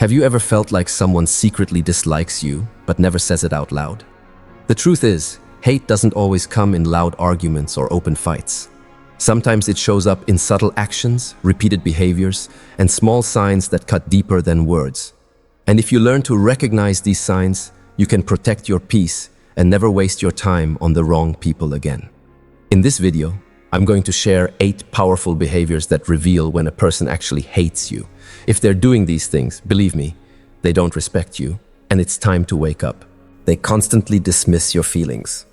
Have you ever felt like someone secretly dislikes you, but never says it out loud? The truth is, hate doesn't always come in loud arguments or open fights. Sometimes it shows up in subtle actions, repeated behaviors, and small signs that cut deeper than words. And if you learn to recognize these signs, you can protect your peace and never waste your time on the wrong people again. In this video, I'm going to share 8 powerful behaviors that reveal when a person actually hates you. If they're doing these things, believe me, they don't respect you, and it's time to wake up. They constantly dismiss your feelings.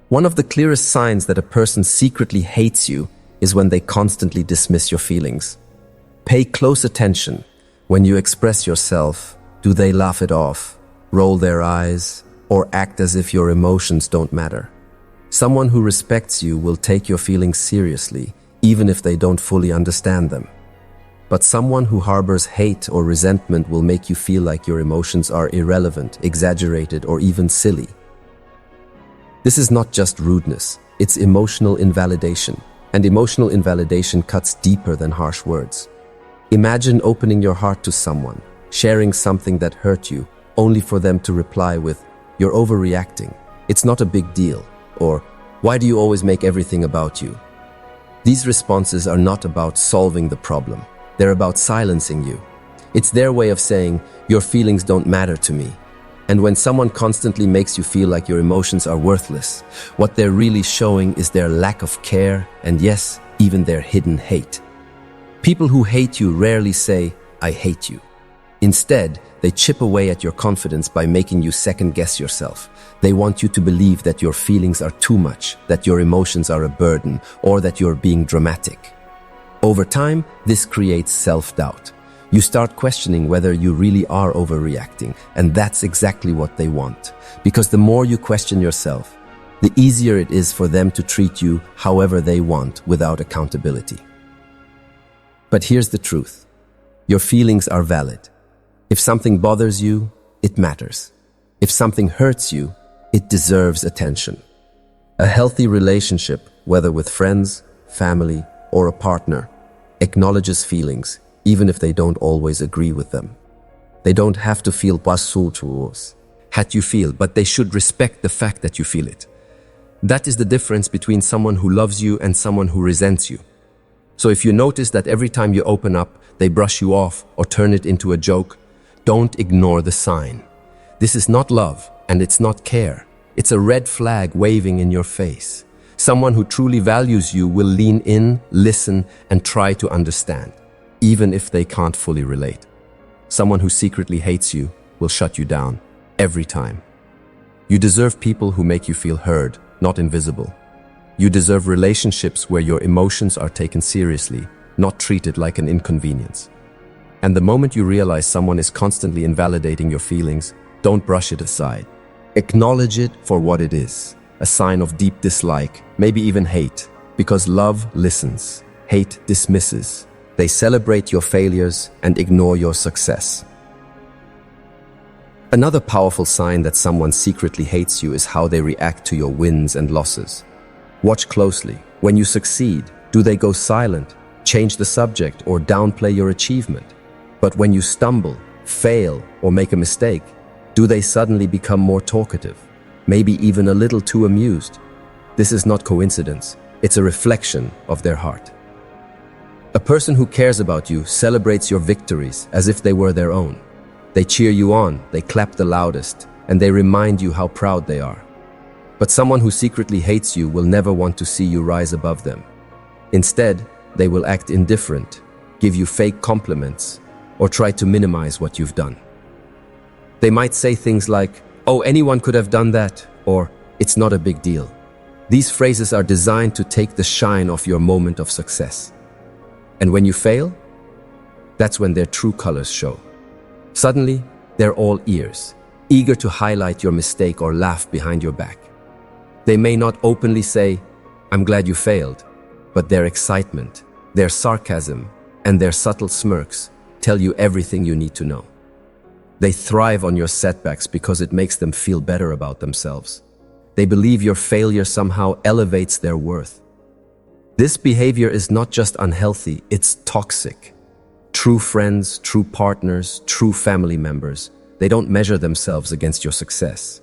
One of the clearest signs that a person secretly hates you is when they constantly dismiss your feelings. Pay close attention. When you express yourself, do they laugh it off, roll their eyes, or act as if your emotions don't matter? Someone who respects you will take your feelings seriously, even if they don't fully understand them. But someone who harbors hate or resentment will make you feel like your emotions are irrelevant, exaggerated, or even silly. This is not just rudeness, it's emotional invalidation, and emotional invalidation cuts deeper than harsh words. Imagine opening your heart to someone, sharing something that hurt you, only for them to reply with, "You're overreacting, it's not a big deal," or "Why do you always make everything about you?" These responses are not about solving the problem. They're about silencing you. It's their way of saying, "Your feelings don't matter to me." And when someone constantly makes you feel like your emotions are worthless, what they're really showing is their lack of care and, yes, even their hidden hate. People who hate you rarely say, "I hate you." Instead, they chip away at your confidence by making you second-guess yourself. They want you to believe that your feelings are too much, that your emotions are a burden, or that you're being dramatic. Over time, this creates self-doubt. You start questioning whether you really are overreacting, and that's exactly what they want. Because the more you question yourself, the easier it is for them to treat you however they want without accountability. But here's the truth. Your feelings are valid. If something bothers you, it matters. If something hurts you, it deserves attention. A healthy relationship, whether with friends, family, or a partner, acknowledges feelings, even if they don't always agree with them. They don't have to feel had you feel, but they should respect the fact that you feel it. That is the difference between someone who loves you and someone who resents you. So if you notice that every time you open up, they brush you off or turn it into a joke, don't ignore the sign. This is not love, and it's not care. It's a red flag waving in your face. Someone who truly values you will lean in, listen, and try to understand, even if they can't fully relate. Someone who secretly hates you will shut you down, every time. You deserve people who make you feel heard, not invisible. You deserve relationships where your emotions are taken seriously, not treated like an inconvenience. And the moment you realize someone is constantly invalidating your feelings, don't brush it aside. Acknowledge it for what it is. A sign of deep dislike, maybe even hate, because love listens, hate dismisses. They celebrate your failures and ignore your success. Another powerful sign that someone secretly hates you is how they react to your wins and losses. Watch closely. When you succeed, do they go silent, change the subject, or downplay your achievement? But when you stumble, fail, or make a mistake, do they suddenly become more talkative? Maybe even a little too amused? This is not coincidence. It's a reflection of their heart. A person who cares about you celebrates your victories as if they were their own. They cheer you on, they clap the loudest, and they remind you how proud they are. But someone who secretly hates you will never want to see you rise above them. Instead, they will act indifferent, give you fake compliments, or try to minimize what you've done. They might say things like, "Oh, anyone could have done that," or "It's not a big deal." These phrases are designed to take the shine off your moment of success. And when you fail, that's when their true colors show. Suddenly, they're all ears, eager to highlight your mistake or laugh behind your back. They may not openly say, "I'm glad you failed," but their excitement, their sarcasm, and their subtle smirks tell you everything you need to know. They thrive on your setbacks because it makes them feel better about themselves. They believe your failure somehow elevates their worth. This behavior is not just unhealthy, it's toxic. True friends, true partners, true family members, they don't measure themselves against your success.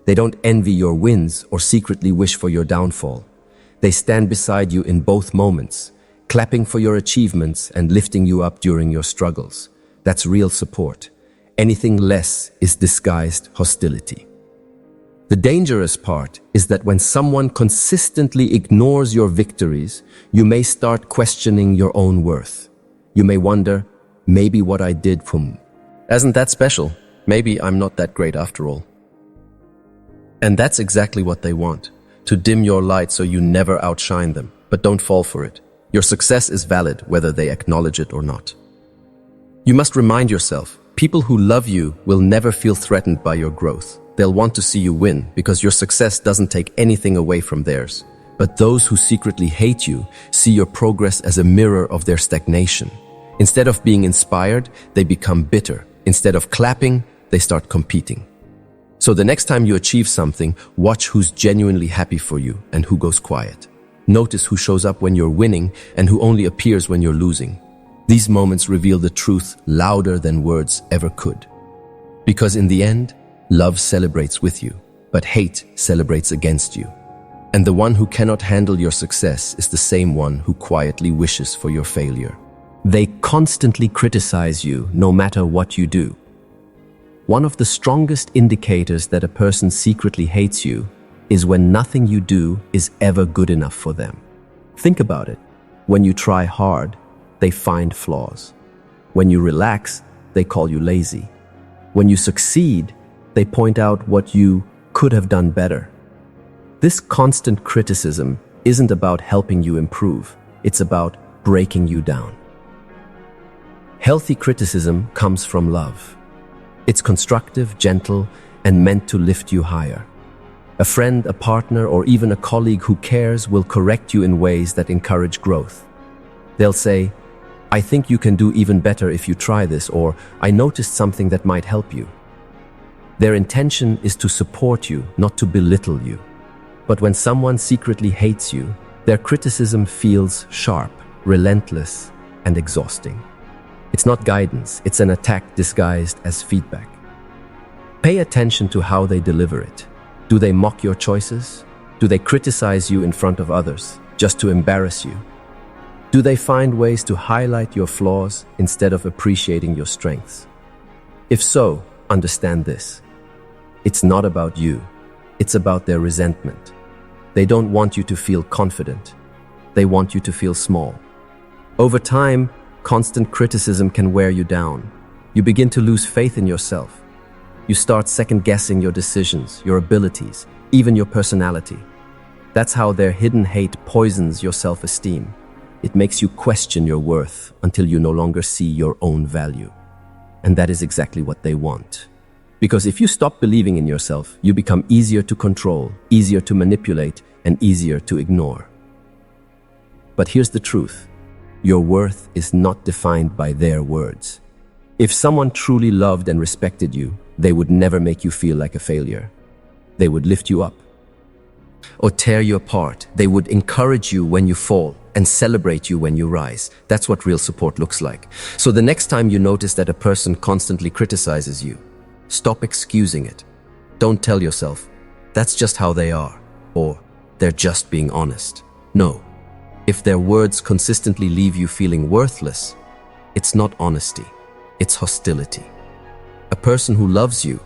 They don't envy your wins or secretly wish for your downfall. They stand beside you in both moments, clapping for your achievements and lifting you up during your struggles. That's real support. Anything less is disguised hostility. The dangerous part is that when someone consistently ignores your victories, you may start questioning your own worth. You may wonder, maybe what I did isn't that special. Maybe I'm not that great after all. And that's exactly what they want, to dim your light so you never outshine them. But don't fall for it. Your success is valid whether they acknowledge it or not. You must remind yourself, people who love you will never feel threatened by your growth. They'll want to see you win because your success doesn't take anything away from theirs. But those who secretly hate you see your progress as a mirror of their stagnation. Instead of being inspired, they become bitter. Instead of clapping, they start competing. So the next time you achieve something, watch who's genuinely happy for you and who goes quiet. Notice who shows up when you're winning and who only appears when you're losing. These moments reveal the truth louder than words ever could. Because in the end, love celebrates with you, but hate celebrates against you. And the one who cannot handle your success is the same one who quietly wishes for your failure. They constantly criticize you no matter what you do. One of the strongest indicators that a person secretly hates you is when nothing you do is ever good enough for them. Think about it. When you try hard, they find flaws. When you relax, they call you lazy. When you succeed, they point out what you could have done better. This constant criticism isn't about helping you improve. It's about breaking you down. Healthy criticism comes from love. It's constructive, gentle, and meant to lift you higher. A friend, a partner, or even a colleague who cares will correct you in ways that encourage growth. They'll say, "I think you can do even better if you try this," or "I noticed something that might help you." Their intention is to support you, not to belittle you. But when someone secretly hates you, their criticism feels sharp, relentless, and exhausting. It's not guidance, it's an attack disguised as feedback. Pay attention to how they deliver it. Do they mock your choices? Do they criticize you in front of others, just to embarrass you? Do they find ways to highlight your flaws instead of appreciating your strengths? If so, understand this. It's not about you. It's about their resentment. They don't want you to feel confident. They want you to feel small. Over time, constant criticism can wear you down. You begin to lose faith in yourself. You start second-guessing your decisions, your abilities, even your personality. That's how their hidden hate poisons your self-esteem. It makes you question your worth until you no longer see your own value. And that is exactly what they want. Because if you stop believing in yourself, you become easier to control, easier to manipulate, and easier to ignore. But here's the truth. Your worth is not defined by their words. If someone truly loved and respected you, they would never make you feel like a failure. They would lift you up or tear you apart. They would encourage you when you fall and celebrate you when you rise. That's what real support looks like. So the next time you notice that a person constantly criticizes you, stop excusing it. Don't tell yourself, "That's just how they are," or "They're just being honest." No. If their words consistently leave you feeling worthless, it's not honesty, it's hostility. A person who loves you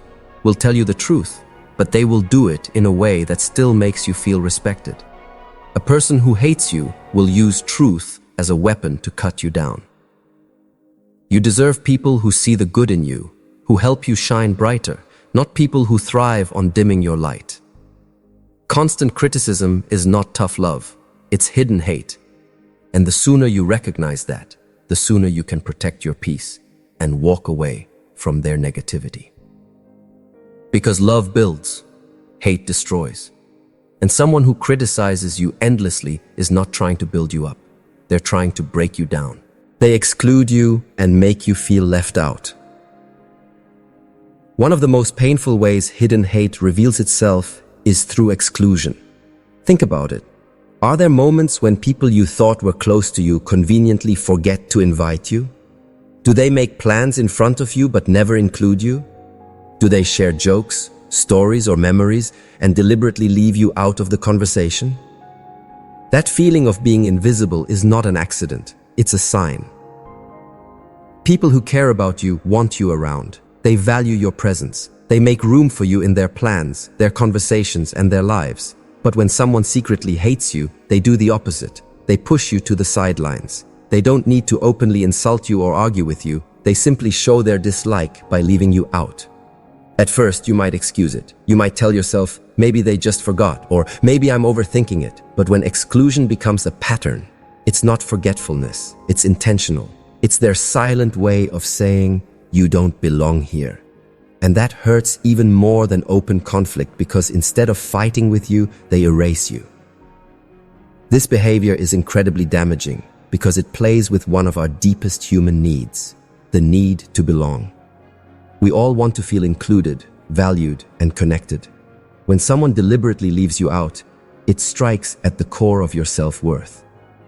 will tell you the truth, but they will do it in a way that still makes you feel respected. A person who hates you will use truth as a weapon to cut you down. You deserve people who see the good in you, who help you shine brighter, not people who thrive on dimming your light. Constant criticism is not tough love. It's hidden hate. And the sooner you recognize that, the sooner you can protect your peace and walk away from their negativity. Because love builds, hate destroys. And someone who criticizes you endlessly is not trying to build you up. They're trying to break you down. They exclude you and make you feel left out. One of the most painful ways hidden hate reveals itself is through exclusion. Think about it. Are there moments when people you thought were close to you conveniently forget to invite you? Do they make plans in front of you but never include you? Do they share jokes, stories, or memories and deliberately leave you out of the conversation? That feeling of being invisible is not an accident, it's a sign. People who care about you want you around. They value your presence. They make room for you in their plans, their conversations, and their lives. But when someone secretly hates you, they do the opposite. They push you to the sidelines. They don't need to openly insult you or argue with you. They simply show their dislike by leaving you out. At first, you might excuse it. You might tell yourself, maybe they just forgot, or maybe I'm overthinking it. But when exclusion becomes a pattern, it's not forgetfulness, it's intentional. It's their silent way of saying, you don't belong here. And that hurts even more than open conflict because instead of fighting with you, they erase you. This behavior is incredibly damaging because it plays with one of our deepest human needs, the need to belong. We all want to feel included, valued, and connected. When someone deliberately leaves you out, it strikes at the core of your self-worth.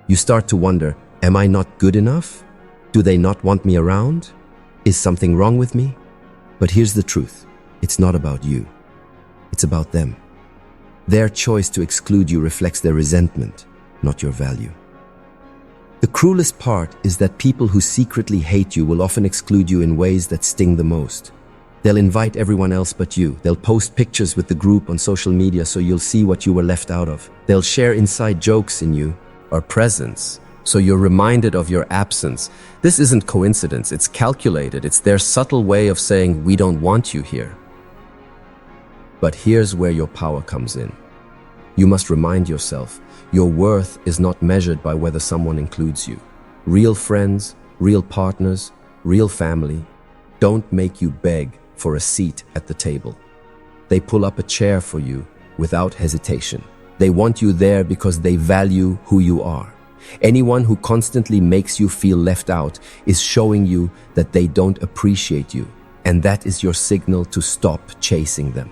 You start to wonder, am I not good enough? Do they not want me around? Is something wrong with me? But here's the truth. It's not about you. It's about them. Their choice to exclude you reflects their resentment, not your value. The cruelest part is that people who secretly hate you will often exclude you in ways that sting the most. They'll invite everyone else but you. They'll post pictures with the group on social media so you'll see what you were left out of. They'll share inside jokes in you or presence so you're reminded of your absence. This isn't coincidence, it's calculated. It's their subtle way of saying, we don't want you here. But here's where your power comes in. You must remind yourself, your worth is not measured by whether someone includes you. Real friends, real partners, real family don't make you beg for a seat at the table. They pull up a chair for you without hesitation. They want you there because they value who you are. Anyone who constantly makes you feel left out is showing you that they don't appreciate you, and that is your signal to stop chasing them.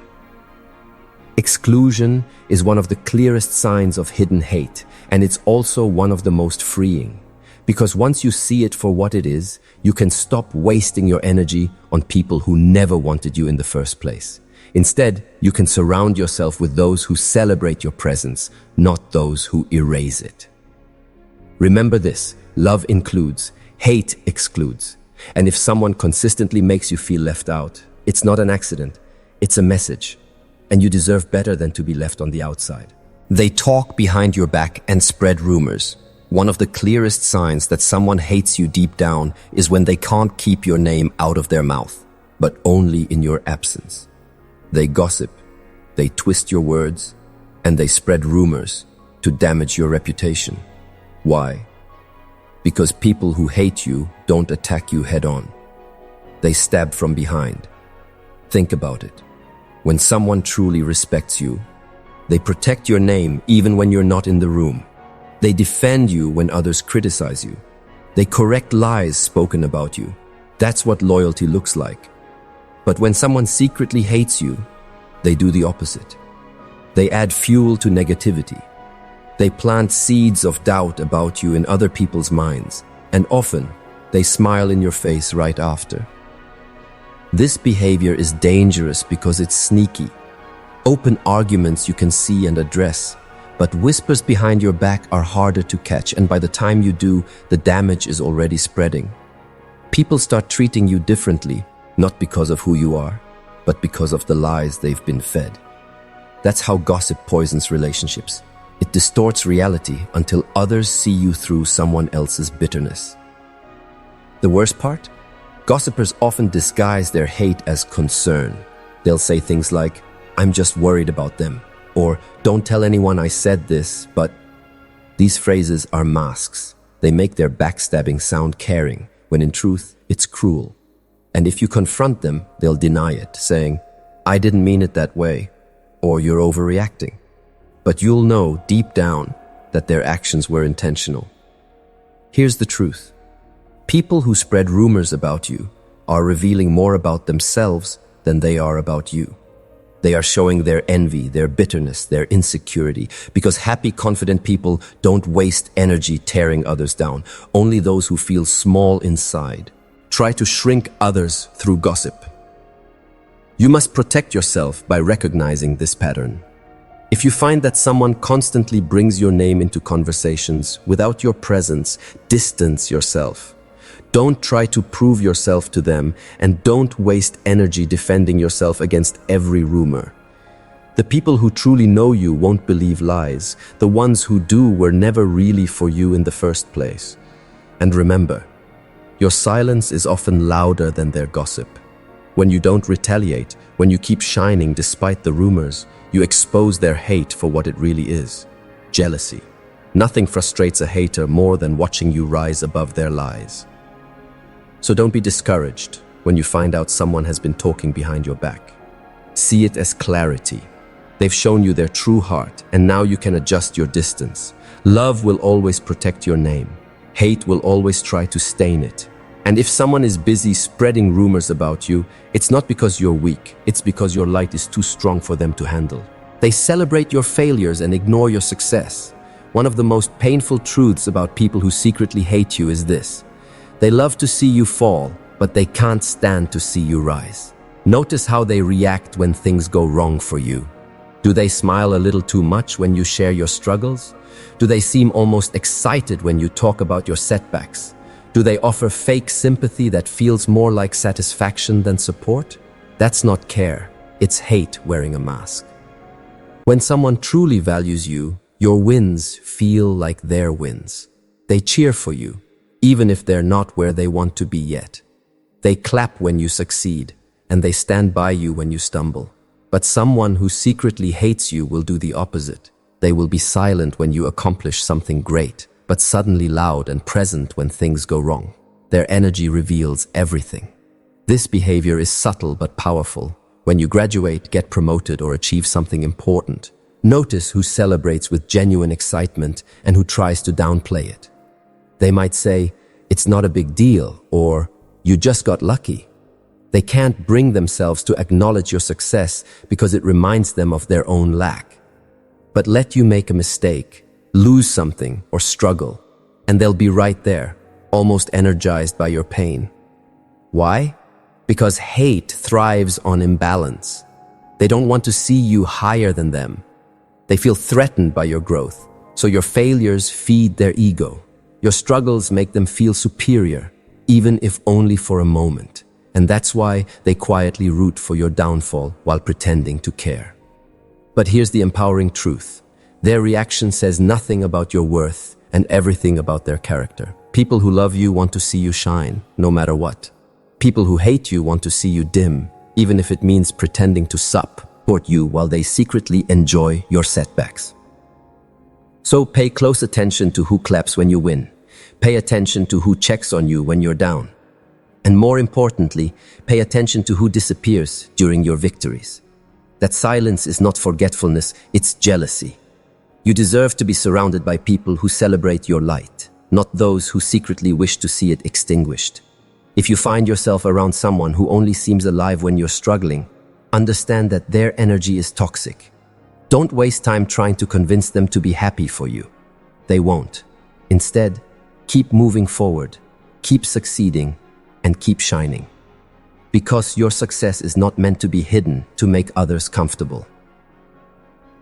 Exclusion is one of the clearest signs of hidden hate, and it's also one of the most freeing. Because once you see it for what it is, you can stop wasting your energy on people who never wanted you in the first place. Instead, you can surround yourself with those who celebrate your presence, not those who erase it. Remember this, love includes, hate excludes. And if someone consistently makes you feel left out, it's not an accident, it's a message. And you deserve better than to be left on the outside. They talk behind your back and spread rumors. One of the clearest signs that someone hates you deep down is when they can't keep your name out of their mouth, but only in your absence. They gossip, they twist your words, and they spread rumors to damage your reputation. Why? Because people who hate you don't attack you head-on. They stab from behind. Think about it. When someone truly respects you, they protect your name even when you're not in the room. They defend you when others criticize you. They correct lies spoken about you. That's what loyalty looks like. But when someone secretly hates you, they do the opposite. They add fuel to negativity. They plant seeds of doubt about you in other people's minds, and often they smile in your face right after. This behavior is dangerous because it's sneaky. Open arguments you can see and address, but whispers behind your back are harder to catch, and by the time you do, the damage is already spreading. People start treating you differently, not because of who you are, but because of the lies they've been fed. That's how gossip poisons relationships. It distorts reality until others see you through someone else's bitterness. The worst part? Gossipers often disguise their hate as concern. They'll say things like, I'm just worried about them, or don't tell anyone I said this, but these phrases are masks. They make their backstabbing sound caring, when in truth, it's cruel. And if you confront them, they'll deny it, saying, I didn't mean it that way, or you're overreacting. But you'll know deep down that their actions were intentional. Here's the truth. People who spread rumors about you are revealing more about themselves than they are about you. They are showing their envy, their bitterness, their insecurity, because happy, confident people don't waste energy tearing others down. Only those who feel small inside try to shrink others through gossip. You must protect yourself by recognizing this pattern. If you find that someone constantly brings your name into conversations without your presence, distance yourself. Don't try to prove yourself to them, and don't waste energy defending yourself against every rumor. The people who truly know you won't believe lies. The ones who do were never really for you in the first place. And remember, your silence is often louder than their gossip. When you don't retaliate, when you keep shining despite the rumors, you expose their hate for what it really is: jealousy. Nothing frustrates a hater more than watching you rise above their lies. So don't be discouraged when you find out someone has been talking behind your back. See it as clarity. They've shown you their true heart, and now you can adjust your distance. Love will always protect your name. Hate will always try to stain it. And if someone is busy spreading rumors about you, it's not because you're weak, it's because your light is too strong for them to handle. They celebrate your failures and ignore your success. One of the most painful truths about people who secretly hate you is this: they love to see you fall, but they can't stand to see you rise. Notice how they react when things go wrong for you. Do they smile a little too much when you share your struggles? Do they seem almost excited when you talk about your setbacks? Do they offer fake sympathy that feels more like satisfaction than support? That's not care, it's hate wearing a mask. When someone truly values you, your wins feel like their wins. They cheer for you, even if they're not where they want to be yet. They clap when you succeed, and they stand by you when you stumble. But someone who secretly hates you will do the opposite. They will be silent when you accomplish something great, but suddenly loud and present when things go wrong. Their energy reveals everything. This behavior is subtle but powerful. When you graduate, get promoted, or achieve something important, notice who celebrates with genuine excitement and who tries to downplay it. They might say, "It's not a big deal," or "You just got lucky." They can't bring themselves to acknowledge your success because it reminds them of their own lack. But let you make a mistake, lose something, or struggle, and they'll be right there, almost energized by your pain. Why? Because hate thrives on imbalance. They don't want to see you higher than them. They feel threatened by your growth, so your failures feed their ego. Your struggles make them feel superior, even if only for a moment. And that's why they quietly root for your downfall while pretending to care. But here's the empowering truth. Their reaction says nothing about your worth and everything about their character. People who love you want to see you shine, no matter what. People who hate you want to see you dim, even if it means pretending to support you while they secretly enjoy your setbacks. So pay close attention to who claps when you win. Pay attention to who checks on you when you're down. And more importantly, pay attention to who disappears during your victories. That silence is not forgetfulness, it's jealousy. You deserve to be surrounded by people who celebrate your light, not those who secretly wish to see it extinguished. If you find yourself around someone who only seems alive when you're struggling, understand that their energy is toxic. Don't waste time trying to convince them to be happy for you. They won't. Instead, keep moving forward, keep succeeding, and keep shining. Because your success is not meant to be hidden to make others comfortable.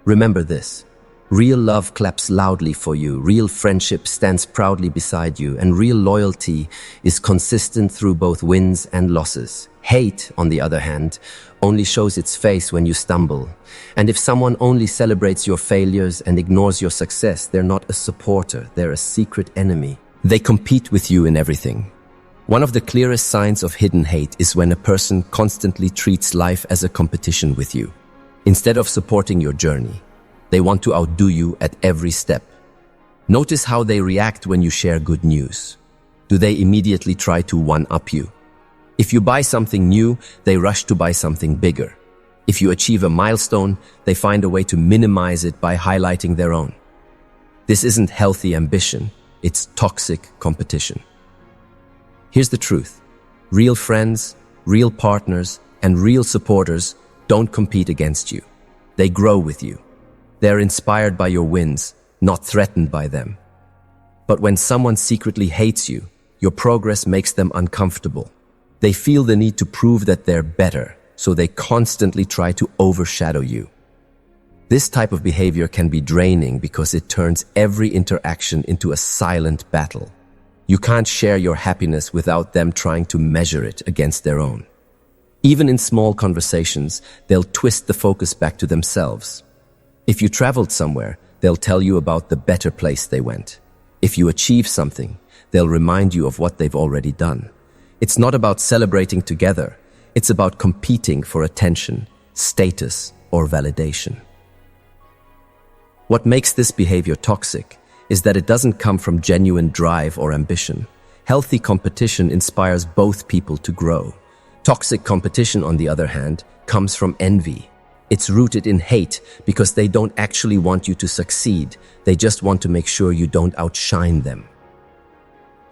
Remember this: real love claps loudly for you, real friendship stands proudly beside you, and real loyalty is consistent through both wins and losses. Hate, on the other hand, only shows its face when you stumble. And if someone only celebrates your failures and ignores your success, they're not a supporter, they're a secret enemy. They compete with you in everything. One of the clearest signs of hidden hate is when a person constantly treats life as a competition with you. Instead of supporting your journey, they want to outdo you at every step. Notice how they react when you share good news. Do they immediately try to one-up you? If you buy something new, they rush to buy something bigger. If you achieve a milestone, they find a way to minimize it by highlighting their own. This isn't healthy ambition, it's toxic competition. Here's the truth. Real friends, real partners, and real supporters don't compete against you. They grow with you. They're inspired by your wins, not threatened by them. But when someone secretly hates you, your progress makes them uncomfortable. They feel the need to prove that they're better, so they constantly try to overshadow you. This type of behavior can be draining because it turns every interaction into a silent battle. You can't share your happiness without them trying to measure it against their own. Even in small conversations, they'll twist the focus back to themselves. If you traveled somewhere, they'll tell you about the better place they went. If you achieve something, they'll remind you of what they've already done. It's not about celebrating together. It's about competing for attention, status, or validation. What makes this behavior toxic is that it doesn't come from genuine drive or ambition. Healthy competition inspires both people to grow. Toxic competition, on the other hand, comes from envy. It's rooted in hate because they don't actually want you to succeed. They just want to make sure you don't outshine them.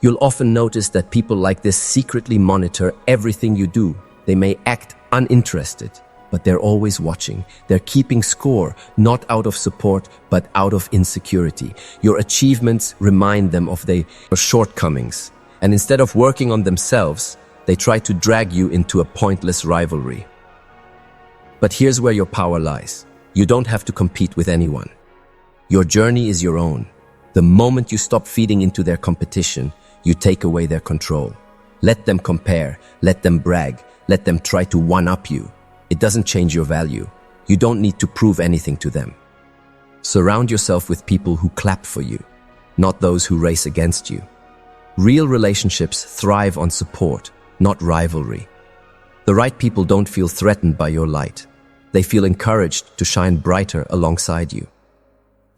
You'll often notice that people like this secretly monitor everything you do. They may act uninterested, but they're always watching. They're keeping score, not out of support, but out of insecurity. Your achievements remind them of their shortcomings, and instead of working on themselves, they try to drag you into a pointless rivalry. But here's where your power lies. You don't have to compete with anyone. Your journey is your own. The moment you stop feeding into their competition, you take away their control. Let them compare, let them brag, let them try to one-up you. It doesn't change your value. You don't need to prove anything to them. Surround yourself with people who clap for you, not those who race against you. Real relationships thrive on support, not rivalry. The right people don't feel threatened by your light. They feel encouraged to shine brighter alongside you.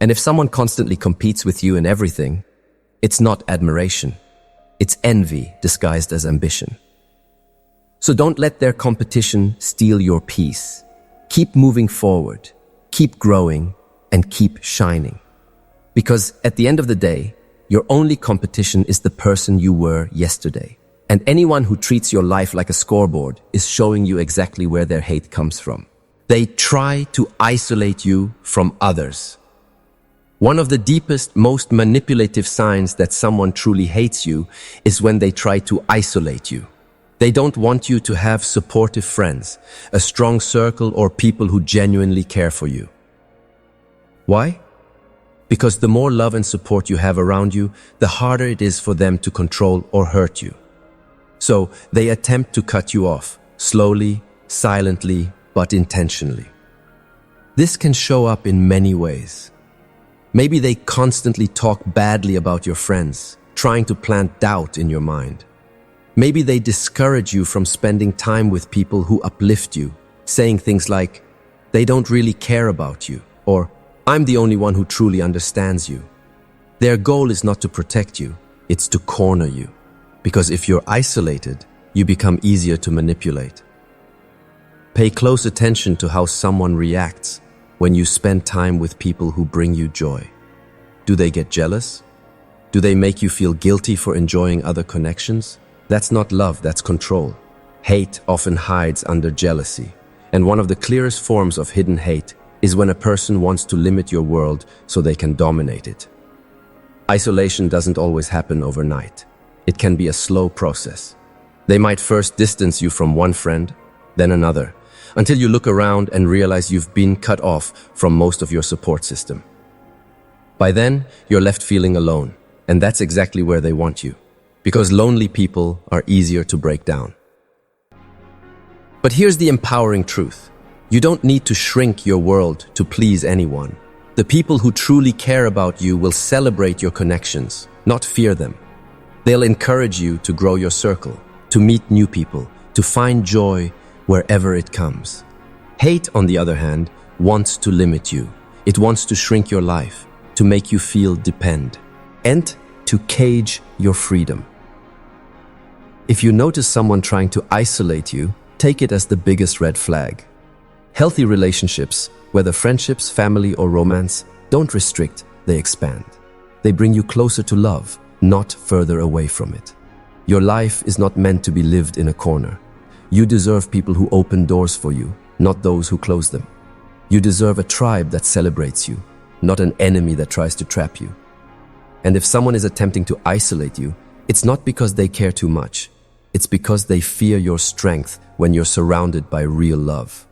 And if someone constantly competes with you in everything, it's not admiration. It's envy disguised as ambition. So don't let their competition steal your peace. Keep moving forward, keep growing, and keep shining. Because at the end of the day, your only competition is the person you were yesterday. And anyone who treats your life like a scoreboard is showing you exactly where their hate comes from. They try to isolate you from others. One of the deepest, most manipulative signs that someone truly hates you is when they try to isolate you. They don't want you to have supportive friends, a strong circle, or people who genuinely care for you. Why? Because the more love and support you have around you, the harder it is for them to control or hurt you. So they attempt to cut you off, slowly, silently, but intentionally. This can show up in many ways. Maybe they constantly talk badly about your friends, trying to plant doubt in your mind. Maybe they discourage you from spending time with people who uplift you, saying things like, "They don't really care about you," or "I'm the only one who truly understands you." Their goal is not to protect you, it's to corner you. Because if you're isolated, you become easier to manipulate. Pay close attention to how someone reacts when you spend time with people who bring you joy. Do they get jealous? Do they make you feel guilty for enjoying other connections? That's not love, that's control. Hate often hides under jealousy. And one of the clearest forms of hidden hate is when a person wants to limit your world so they can dominate it. Isolation doesn't always happen overnight. It can be a slow process. They might first distance you from one friend, then another, until you look around and realize you've been cut off from most of your support system. By then, you're left feeling alone, and that's exactly where they want you, because lonely people are easier to break down. But here's the empowering truth. You don't need to shrink your world to please anyone. The people who truly care about you will celebrate your connections, not fear them. They'll encourage you to grow your circle, to meet new people, to find joy wherever it comes. Hate, on the other hand, wants to limit you. It wants to shrink your life, to make you feel dependent, and to cage your freedom. If you notice someone trying to isolate you, take it as the biggest red flag. Healthy relationships, whether friendships, family, or romance, don't restrict, they expand. They bring you closer to love, not further away from it. Your life is not meant to be lived in a corner. You deserve people who open doors for you, not those who close them. You deserve a tribe that celebrates you, not an enemy that tries to trap you. And if someone is attempting to isolate you, it's not because they care too much. It's because they fear your strength when you're surrounded by real love.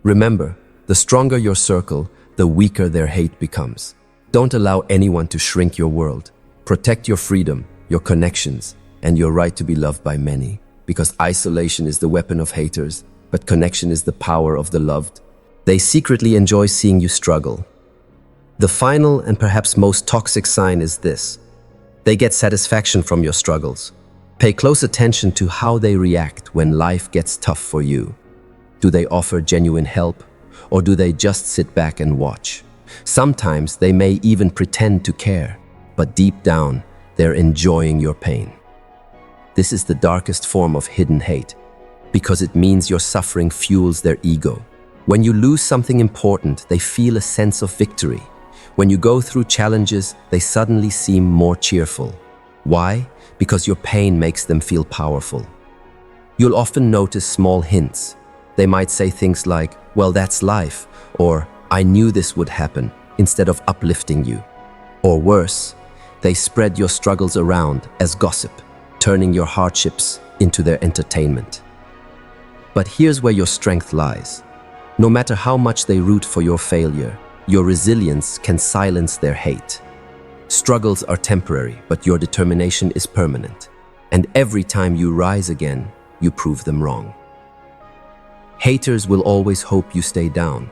Remember, the stronger your circle, the weaker their hate becomes. Don't allow anyone to shrink your world. Protect your freedom, your connections, and your right to be loved by many. Because isolation is the weapon of haters, but connection is the power of the loved. They secretly enjoy seeing you struggle. The final and perhaps most toxic sign is this. They get satisfaction from your struggles. Pay close attention to how they react when life gets tough for you. Do they offer genuine help, or do they just sit back and watch? Sometimes they may even pretend to care, but deep down, they're enjoying your pain. This is the darkest form of hidden hate, because it means your suffering fuels their ego. When you lose something important, they feel a sense of victory. When you go through challenges, they suddenly seem more cheerful. Why? Because your pain makes them feel powerful. You'll often notice small hints. They might say things like, "Well, that's life," or "I knew this would happen," instead of uplifting you. Or worse, they spread your struggles around as gossip, turning your hardships into their entertainment. But here's where your strength lies. No matter how much they root for your failure, your resilience can silence their hate. Struggles are temporary, but your determination is permanent. And every time you rise again, you prove them wrong. Haters will always hope you stay down,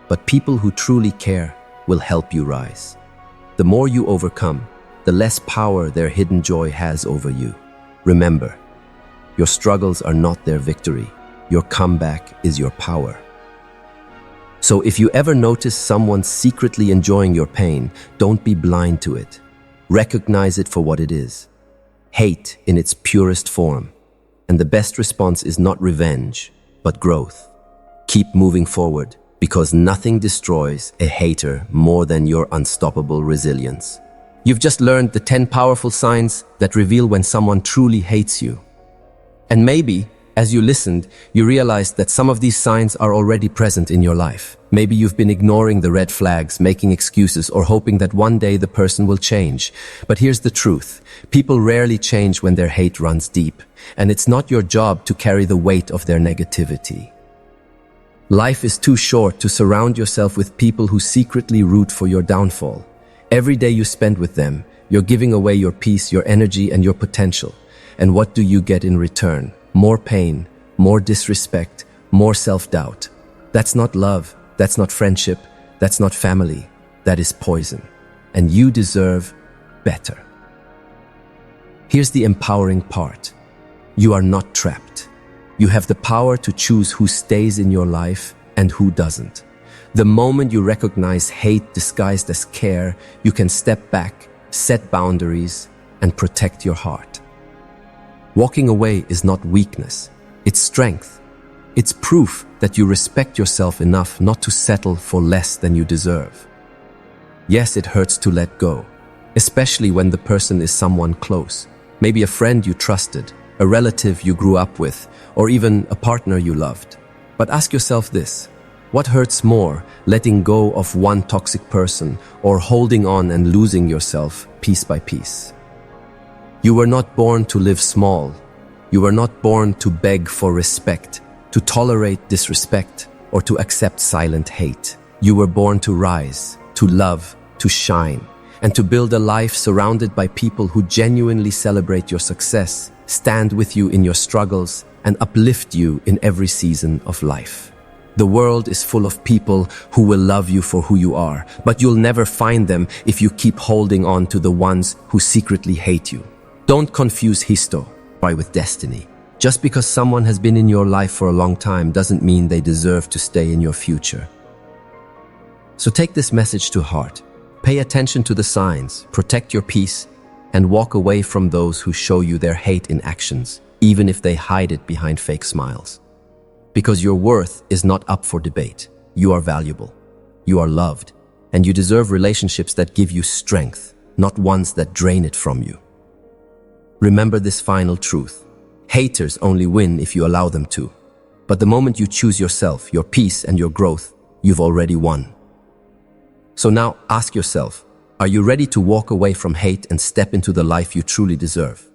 but people who truly care will help you rise. The more you overcome, the less power their hidden joy has over you. Remember, your struggles are not their victory. Your comeback is your power. So if you ever notice someone secretly enjoying your pain, don't be blind to it. Recognize it for what it is. Hate in its purest form. And the best response is not revenge, but growth. Keep moving forward, because nothing destroys a hater more than your unstoppable resilience. You've just learned the 10 powerful signs that reveal when someone truly hates you. And maybe, as you listened, you realized that some of these signs are already present in your life. Maybe you've been ignoring the red flags, making excuses, or hoping that one day the person will change. But here's the truth. People rarely change when their hate runs deep, and it's not your job to carry the weight of their negativity. Life is too short to surround yourself with people who secretly root for your downfall. Every day you spend with them, you're giving away your peace, your energy, and your potential. And what do you get in return? More pain, more disrespect, more self-doubt. That's not love, that's not friendship, that's not family, that is poison. And you deserve better. Here's the empowering part. You are not trapped. You have the power to choose who stays in your life and who doesn't. The moment you recognize hate disguised as care, you can step back, set boundaries, and protect your heart. Walking away is not weakness, it's strength. It's proof that you respect yourself enough not to settle for less than you deserve. Yes, it hurts to let go, especially when the person is someone close, maybe a friend you trusted, a relative you grew up with, or even a partner you loved. But ask yourself this: what hurts more, letting go of one toxic person or holding on and losing yourself piece by piece? You were not born to live small. You were not born to beg for respect, to tolerate disrespect, or to accept silent hate. You were born to rise, to love, to shine, and to build a life surrounded by people who genuinely celebrate your success, stand with you in your struggles, and uplift you in every season of life. The world is full of people who will love you for who you are, but you'll never find them if you keep holding on to the ones who secretly hate you. Don't confuse histo with destiny. Just because someone has been in your life for a long time doesn't mean they deserve to stay in your future. So take this message to heart. Pay attention to the signs, protect your peace, and walk away from those who show you their hate in actions, even if they hide it behind fake smiles. Because your worth is not up for debate. You are valuable, you are loved, and you deserve relationships that give you strength, not ones that drain it from you. Remember this final truth. Haters only win if you allow them to. But the moment you choose yourself, your peace, and your growth, you've already won. So now ask yourself, are you ready to walk away from hate and step into the life you truly deserve?